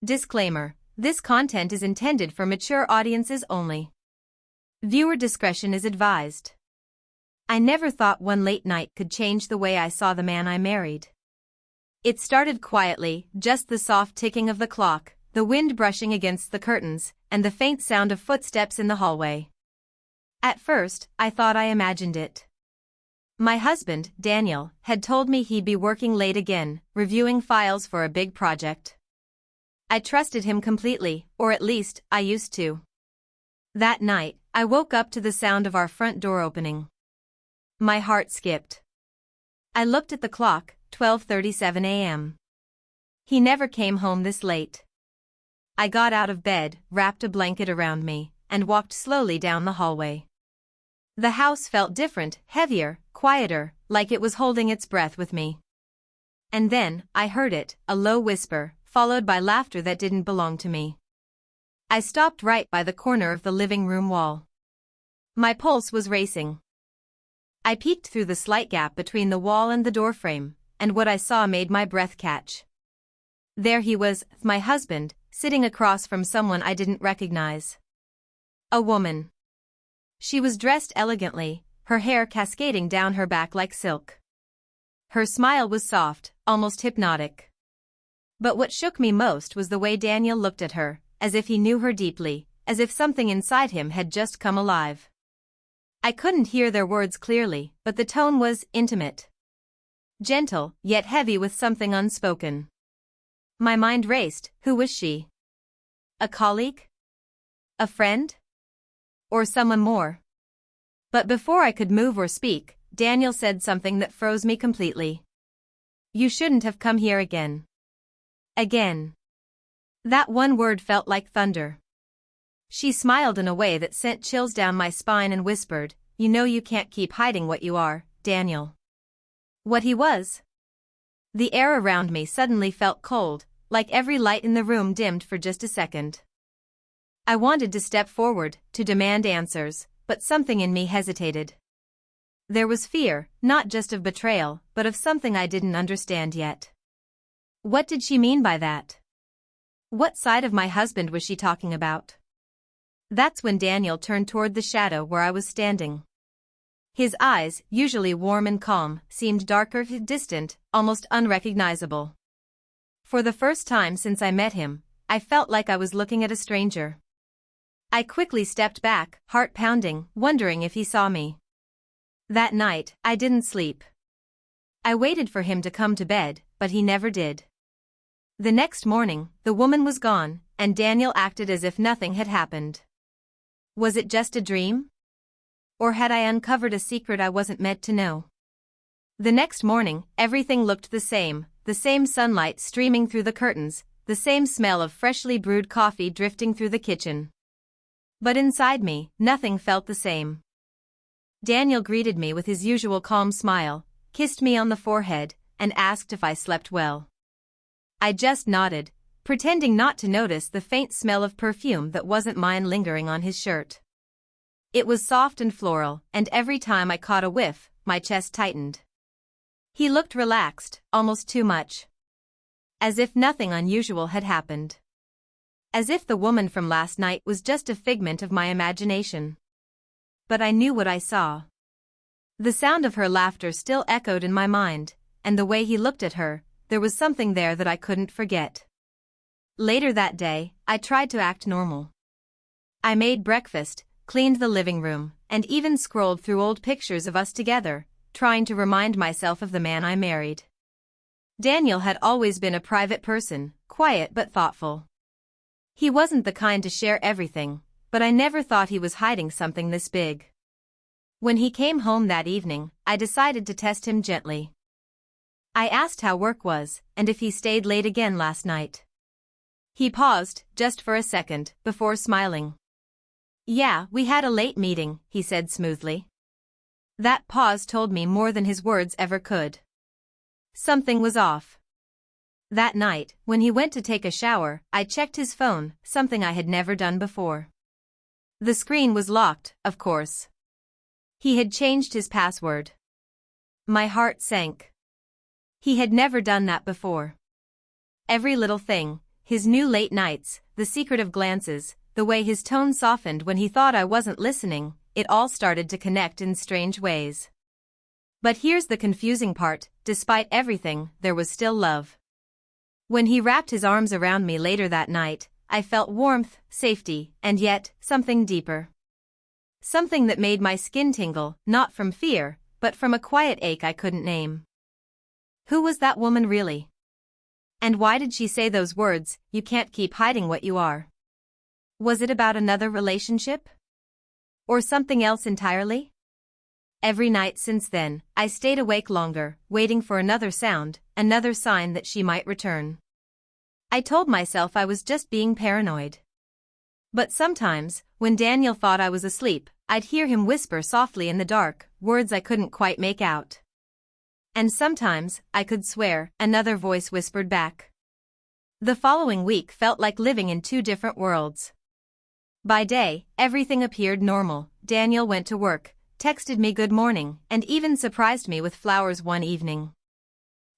Disclaimer: this content is intended for mature audiences only. Viewer discretion is advised. I never thought one late night could change the way I saw the man I married. It started quietly, just the soft ticking of the clock, the wind brushing against the curtains, and the faint sound of footsteps in the hallway. At first, I thought I imagined it. My husband, Daniel, had told me he'd be working late again, reviewing files for a big project. I trusted him completely, or at least, I used to. That night, I woke up to the sound of our front door opening. My heart skipped. I looked at the clock, 12:37 a.m. He never came home this late. I got out of bed, wrapped a blanket around me, and walked slowly down the hallway. The house felt different, heavier, quieter, like it was holding its breath with me. And then, I heard it, a low whisper, followed by laughter that didn't belong to me. I stopped right by the corner of the living room wall. My pulse was racing. I peeked through the slight gap between the wall and the doorframe, and what I saw made my breath catch. There he was, my husband, sitting across from someone I didn't recognize. A woman. She was dressed elegantly, her hair cascading down her back like silk. Her smile was soft, almost hypnotic. But what shook me most was the way Daniel looked at her, as if he knew her deeply, as if something inside him had just come alive. I couldn't hear their words clearly, but the tone was intimate. Gentle, yet heavy with something unspoken. My mind raced. Who was she? A colleague? A friend? Or someone more? But before I could move or speak, Daniel said something that froze me completely. You shouldn't have come here again. Again. That one word felt like thunder. She smiled in a way that sent chills down my spine and whispered, "You know you can't keep hiding what you are, Daniel." What he was? The air around me suddenly felt cold, like every light in the room dimmed for just a second. I wanted to step forward, to demand answers, but something in me hesitated. There was fear, not just of betrayal, but of something I didn't understand yet. What did she mean by that? What side of my husband was she talking about? That's when Daniel turned toward the shadow where I was standing. His eyes, usually warm and calm, seemed darker, distant, almost unrecognizable. For the first time since I met him, I felt like I was looking at a stranger. I quickly stepped back, heart pounding, wondering if he saw me. That night, I didn't sleep. I waited for him to come to bed, but he never did. The next morning, the woman was gone, and Daniel acted as if nothing had happened. Was it just a dream? Or had I uncovered a secret I wasn't meant to know? The next morning, everything looked the same sunlight streaming through the curtains, the same smell of freshly brewed coffee drifting through the kitchen. But inside me, nothing felt the same. Daniel greeted me with his usual calm smile, kissed me on the forehead, and asked if I slept well. I just nodded, pretending not to notice the faint smell of perfume that wasn't mine lingering on his shirt. It was soft and floral, and every time I caught a whiff, my chest tightened. He looked relaxed, almost too much. As if nothing unusual had happened. As if the woman from last night was just a figment of my imagination. But I knew what I saw. The sound of her laughter still echoed in my mind, and the way he looked at her, there was something there that I couldn't forget. Later that day, I tried to act normal. I made breakfast, cleaned the living room, and even scrolled through old pictures of us together, trying to remind myself of the man I married. Daniel had always been a private person, quiet but thoughtful. He wasn't the kind to share everything, but I never thought he was hiding something this big. When he came home that evening, I decided to test him gently. I asked how work was, and if he stayed late again last night. He paused, just for a second, before smiling. "Yeah, we had a late meeting," he said smoothly. That pause told me more than his words ever could. Something was off. That night, when he went to take a shower, I checked his phone, something I had never done before. The screen was locked, of course. He had changed his password. My heart sank. He had never done that before. Every little thing, his new late nights, the secretive glances, the way his tone softened when he thought I wasn't listening, it all started to connect in strange ways. But here's the confusing part, despite everything, there was still love. When he wrapped his arms around me later that night, I felt warmth, safety, and yet, something deeper. Something that made my skin tingle, not from fear, but from a quiet ache I couldn't name. Who was that woman really? And why did she say those words, "You can't keep hiding what you are"? Was it about another relationship? Or something else entirely? Every night since then, I stayed awake longer, waiting for another sound, another sign that she might return. I told myself I was just being paranoid. But sometimes, when Daniel thought I was asleep, I'd hear him whisper softly in the dark, words I couldn't quite make out. And sometimes, I could swear, another voice whispered back. The following week felt like living in two different worlds. By day, everything appeared normal. Daniel went to work, texted me good morning, and even surprised me with flowers one evening.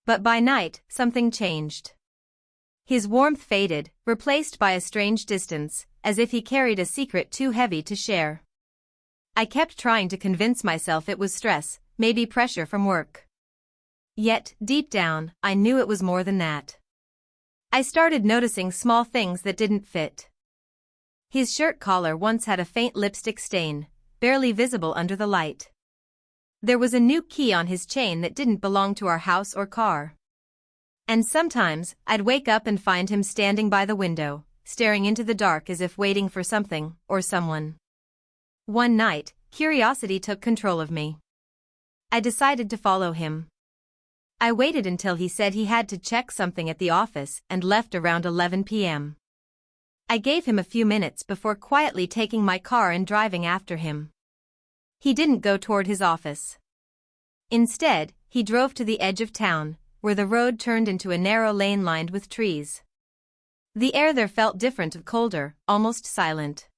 But by night, something changed. His warmth faded, replaced by a strange distance, as if he carried a secret too heavy to share. I kept trying to convince myself it was stress, maybe pressure from work. Yet, deep down, I knew it was more than that. I started noticing small things that didn't fit. His shirt collar once had a faint lipstick stain, barely visible under the light. There was a new key on his chain that didn't belong to our house or car. And sometimes, I'd wake up and find him standing by the window, staring into the dark as if waiting for something, or someone. One night, curiosity took control of me. I decided to follow him. I waited until he said he had to check something at the office and left around 11 p.m. I gave him a few minutes before quietly taking my car and driving after him. He didn't go toward his office. Instead, he drove to the edge of town, where the road turned into a narrow lane lined with trees. The air there felt different, colder, almost silent.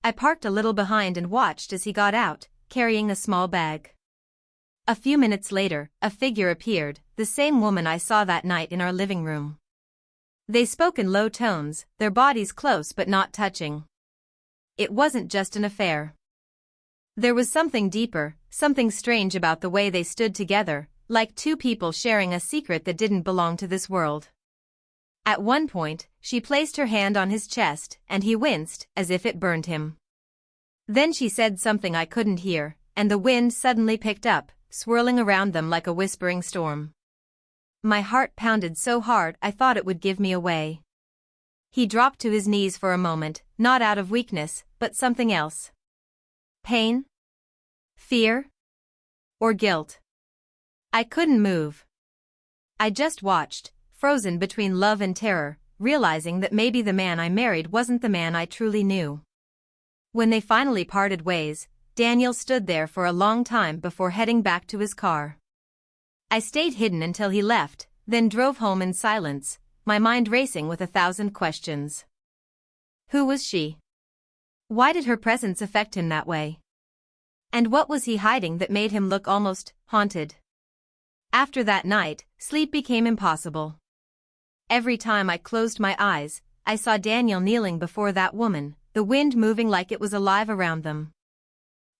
I parked a little behind and watched as he got out, carrying a small bag. A few minutes later, a figure appeared, the same woman I saw that night in our living room. They spoke in low tones, their bodies close but not touching. It wasn't just an affair. There was something deeper, something strange about the way they stood together, like two people sharing a secret that didn't belong to this world. At one point, she placed her hand on his chest, and he winced, as if it burned him. Then she said something I couldn't hear, and the wind suddenly picked up, swirling around them like a whispering storm. My heart pounded so hard I thought it would give me away. He dropped to his knees for a moment, not out of weakness, but something else. Pain? Fear? Or guilt? I couldn't move. I just watched, frozen between love and terror, realizing that maybe the man I married wasn't the man I truly knew. When they finally parted ways, Daniel stood there for a long time before heading back to his car. I stayed hidden until he left, then drove home in silence, my mind racing with 1,000 questions. Who was she? Why did her presence affect him that way? And what was he hiding that made him look almost haunted? After that night, sleep became impossible. Every time I closed my eyes, I saw Daniel kneeling before that woman, the wind moving like it was alive around them.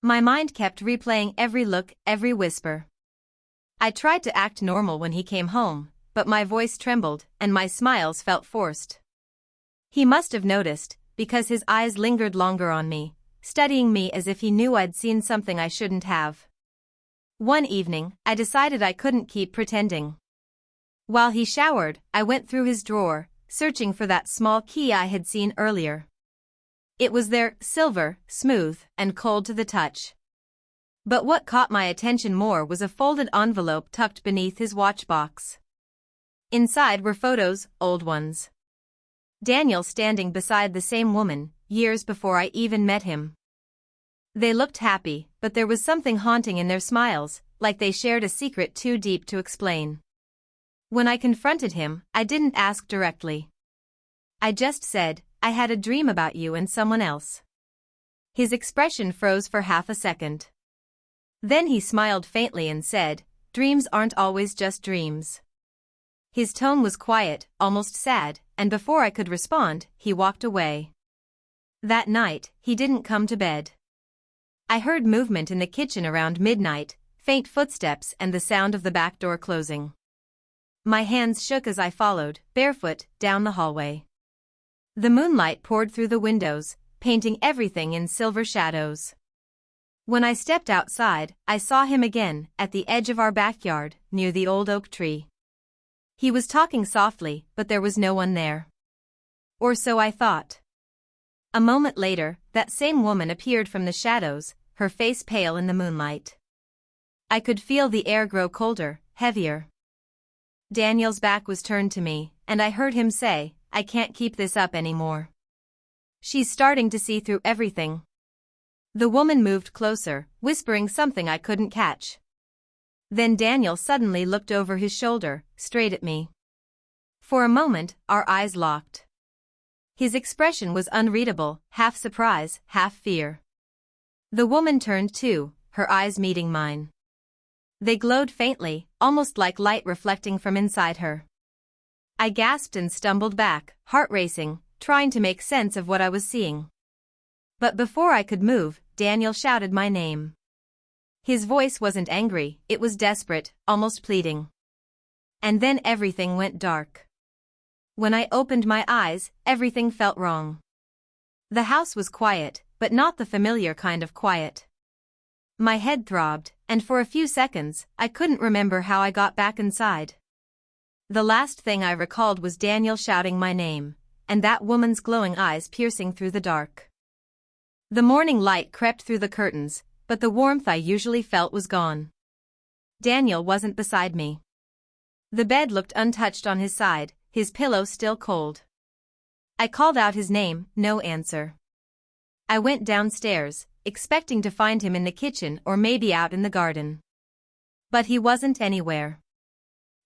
My mind kept replaying every look, every whisper. I tried to act normal when he came home, but my voice trembled, and my smiles felt forced. He must have noticed, because his eyes lingered longer on me, studying me as if he knew I'd seen something I shouldn't have. One evening, I decided I couldn't keep pretending. While he showered, I went through his drawer, searching for that small key I had seen earlier. It was there, silver, smooth, and cold to the touch. But what caught my attention more was a folded envelope tucked beneath his watch box. Inside were photos, old ones. Daniel standing beside the same woman, years before I even met him. They looked happy, but there was something haunting in their smiles, like they shared a secret too deep to explain. When I confronted him, I didn't ask directly. I just said, "I had a dream about you and someone else." His expression froze for half a second. Then he smiled faintly and said, "Dreams aren't always just dreams. His tone was quiet, almost sad, and before I could respond, he walked away. That night, he didn't come to bed. I heard movement in the kitchen around midnight, faint footsteps and the sound of the back door closing. My hands shook as I followed, barefoot, down the hallway. The moonlight poured through the windows, painting everything in silver shadows. When I stepped outside, I saw him again, at the edge of our backyard, near the old oak tree. He was talking softly, but there was no one there. Or so I thought. A moment later, that same woman appeared from the shadows, her face pale in the moonlight. I could feel the air grow colder, heavier. Daniel's back was turned to me, and I heard him say, "I can't keep this up anymore. She's starting to see through everything." The woman moved closer, whispering something I couldn't catch. Then Daniel suddenly looked over his shoulder, straight at me. For a moment, our eyes locked. His expression was unreadable, half surprise, half fear. The woman turned too, her eyes meeting mine. They glowed faintly, almost like light reflecting from inside her. I gasped and stumbled back, heart racing, trying to make sense of what I was seeing. But before I could move, Daniel shouted my name. His voice wasn't angry, it was desperate, almost pleading. And then everything went dark. When I opened my eyes, everything felt wrong. The house was quiet, but not the familiar kind of quiet. My head throbbed, and for a few seconds, I couldn't remember how I got back inside. The last thing I recalled was Daniel shouting my name, and that woman's glowing eyes piercing through the dark. The morning light crept through the curtains, but the warmth I usually felt was gone. Daniel wasn't beside me. The bed looked untouched on his side, his pillow still cold. I called out his name, no answer. I went downstairs, expecting to find him in the kitchen or maybe out in the garden. But he wasn't anywhere.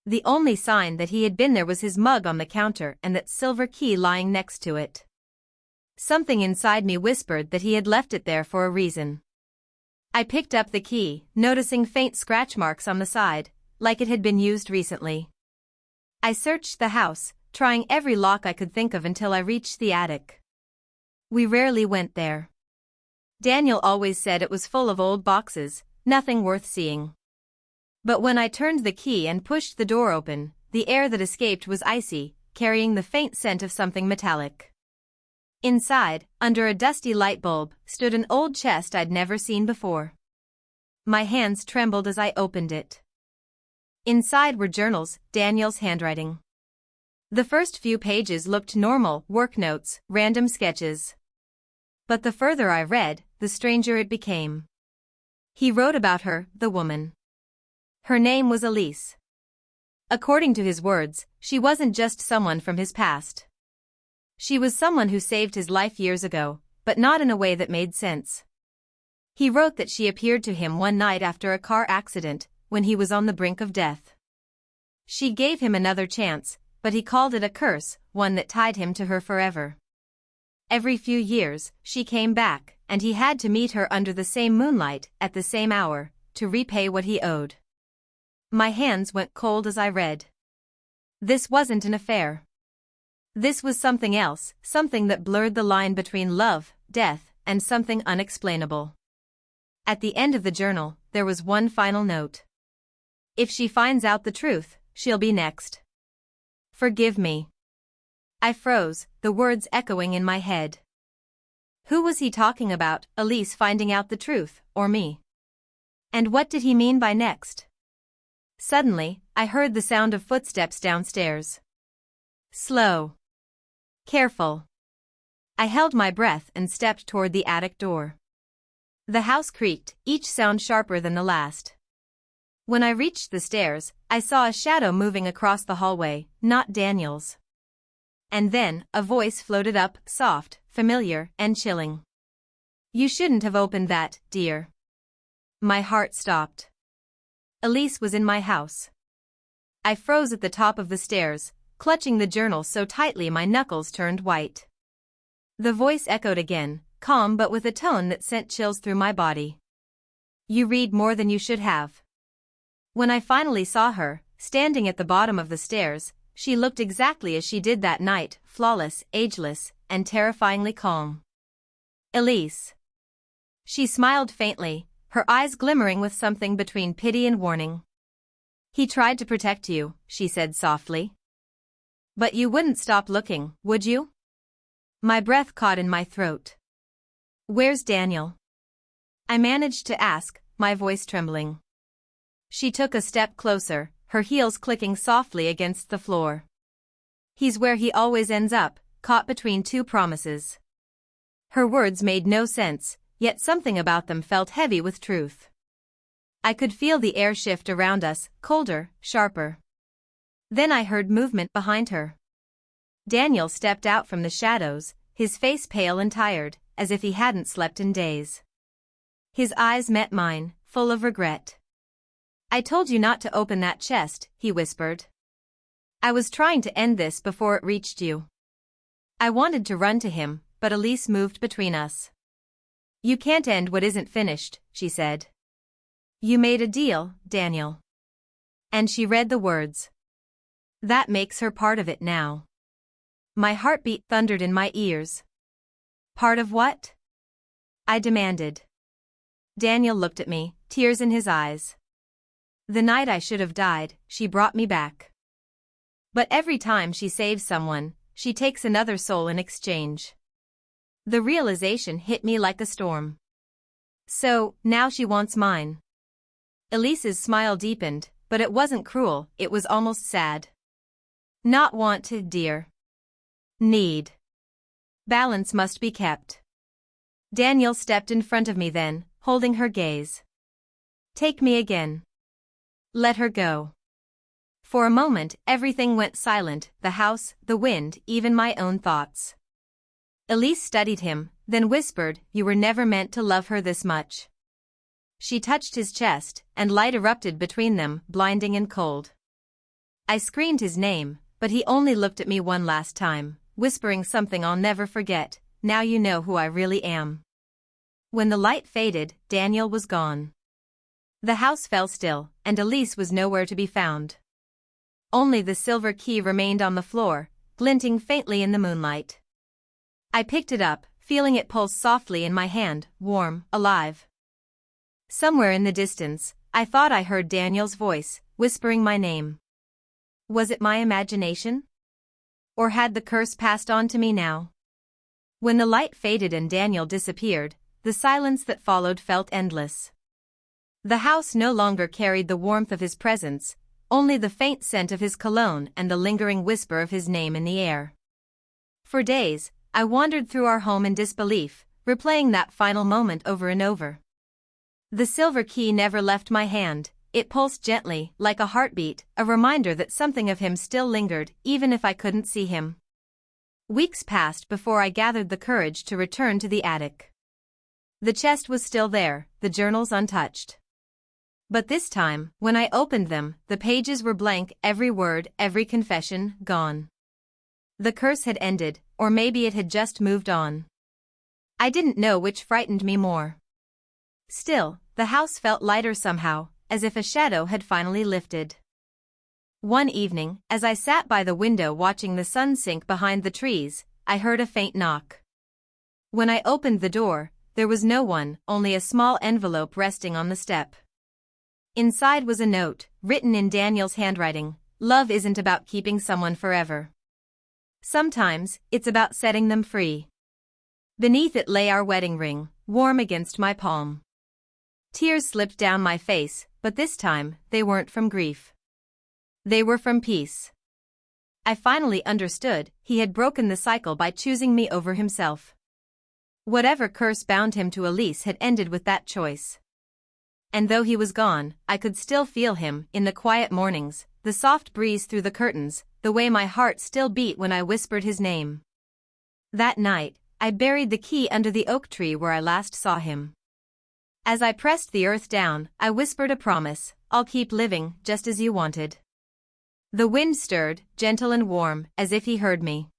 The only sign that he had been there was his mug on the counter and that silver key lying next to it. Something inside me whispered that he had left it there for a reason. I picked up the key, noticing faint scratch marks on the side, like it had been used recently. I searched the house, trying every lock I could think of until I reached the attic. We rarely went there. Daniel always said it was full of old boxes, nothing worth seeing. But when I turned the key and pushed the door open, the air that escaped was icy, carrying the faint scent of something metallic. Inside, under a dusty light bulb, stood an old chest I'd never seen before. My hands trembled as I opened it. Inside were journals, Daniel's handwriting. The first few pages looked normal, work notes, random sketches. But the further I read, the stranger it became. He wrote about her, the woman. Her name was Elise. According to his words, she wasn't just someone from his past. She was someone who saved his life years ago, but not in a way that made sense. He wrote that she appeared to him one night after a car accident, when he was on the brink of death. She gave him another chance, but he called it a curse, one that tied him to her forever. Every few years, she came back, and he had to meet her under the same moonlight, at the same hour, to repay what he owed. My hands went cold as I read. This wasn't an affair. This was something else, something that blurred the line between love, death, and something unexplainable. At the end of the journal, there was one final note. If she finds out the truth, she'll be next. Forgive me. I froze, the words echoing in my head. Who was he talking about, Elise finding out the truth, or me? And what did he mean by next? Suddenly, I heard the sound of footsteps downstairs. Slow. Careful. I held my breath and stepped toward the attic door. The house creaked, each sound sharper than the last. When I reached the stairs, I saw a shadow moving across the hallway, not Daniel's. And then, a voice floated up, soft, familiar, and chilling. You shouldn't have opened that, dear. My heart stopped. Elise was in my house. I froze at the top of the stairs, clutching the journal so tightly my knuckles turned white. The voice echoed again, calm but with a tone that sent chills through my body. You read more than you should have. When I finally saw her, standing at the bottom of the stairs, she looked exactly as she did that night, flawless, ageless, and terrifyingly calm. Elise. She smiled faintly, her eyes glimmering with something between pity and warning. He tried to protect you, she said softly. But you wouldn't stop looking, would you? My breath caught in my throat. Where's Daniel? I managed to ask, my voice trembling. She took a step closer, her heels clicking softly against the floor. He's where he always ends up, caught between two promises. Her words made no sense, yet something about them felt heavy with truth. I could feel the air shift around us, colder, sharper. Then I heard movement behind her. Daniel stepped out from the shadows, his face pale and tired, as if he hadn't slept in days. His eyes met mine, full of regret. I told you not to open that chest, he whispered. I was trying to end this before it reached you. I wanted to run to him, but Elise moved between us. You can't end what isn't finished, she said. You made a deal, Daniel. And she read the words. That makes her part of it now. My heartbeat thundered in my ears. Part of what? I demanded. Daniel looked at me, tears in his eyes. The night I should have died, she brought me back. But every time she saves someone, she takes another soul in exchange. The realization hit me like a storm. So, now she wants mine. Elise's smile deepened, but it wasn't cruel, it was almost sad. Not want to, dear. Need. Balance must be kept. Daniel stepped in front of me then, holding her gaze. Take me again. Let her go. For a moment, everything went silent, the house, the wind, even my own thoughts. Elise studied him, then whispered, you were never meant to love her this much. She touched his chest, and light erupted between them, blinding and cold. I screamed his name, but he only looked at me one last time, whispering something I'll never forget, now you know who I really am. When the light faded, Daniel was gone. The house fell still, and Elise was nowhere to be found. Only the silver key remained on the floor, glinting faintly in the moonlight. I picked it up, feeling it pulse softly in my hand, warm, alive. Somewhere in the distance, I thought I heard Daniel's voice, whispering my name. Was it my imagination? Or had the curse passed on to me now? When the light faded and Daniel disappeared, the silence that followed felt endless. The house no longer carried the warmth of his presence, only the faint scent of his cologne and the lingering whisper of his name in the air. For days, I wandered through our home in disbelief, replaying that final moment over and over. The silver key never left my hand, it pulsed gently, like a heartbeat, a reminder that something of him still lingered, even if I couldn't see him. Weeks passed before I gathered the courage to return to the attic. The chest was still there, the journals untouched. But this time, when I opened them, the pages were blank, every word, every confession, gone. The curse had ended, or maybe it had just moved on. I didn't know which frightened me more. Still, the house felt lighter somehow, as if a shadow had finally lifted. One evening, as I sat by the window watching the sun sink behind the trees, I heard a faint knock. When I opened the door, there was no one, only a small envelope resting on the step. Inside was a note, written in Daniel's handwriting, love isn't about keeping someone forever. Sometimes, it's about setting them free. Beneath it lay our wedding ring, warm against my palm. Tears slipped down my face, but this time, they weren't from grief. They were from peace. I finally understood, he had broken the cycle by choosing me over himself. Whatever curse bound him to Elise had ended with that choice. And though he was gone, I could still feel him, in the quiet mornings, the soft breeze through the curtains, the way my heart still beat when I whispered his name. That night, I buried the key under the oak tree where I last saw him. As I pressed the earth down, I whispered a promise, I'll keep living, just as you wanted. The wind stirred, gentle and warm, as if he heard me.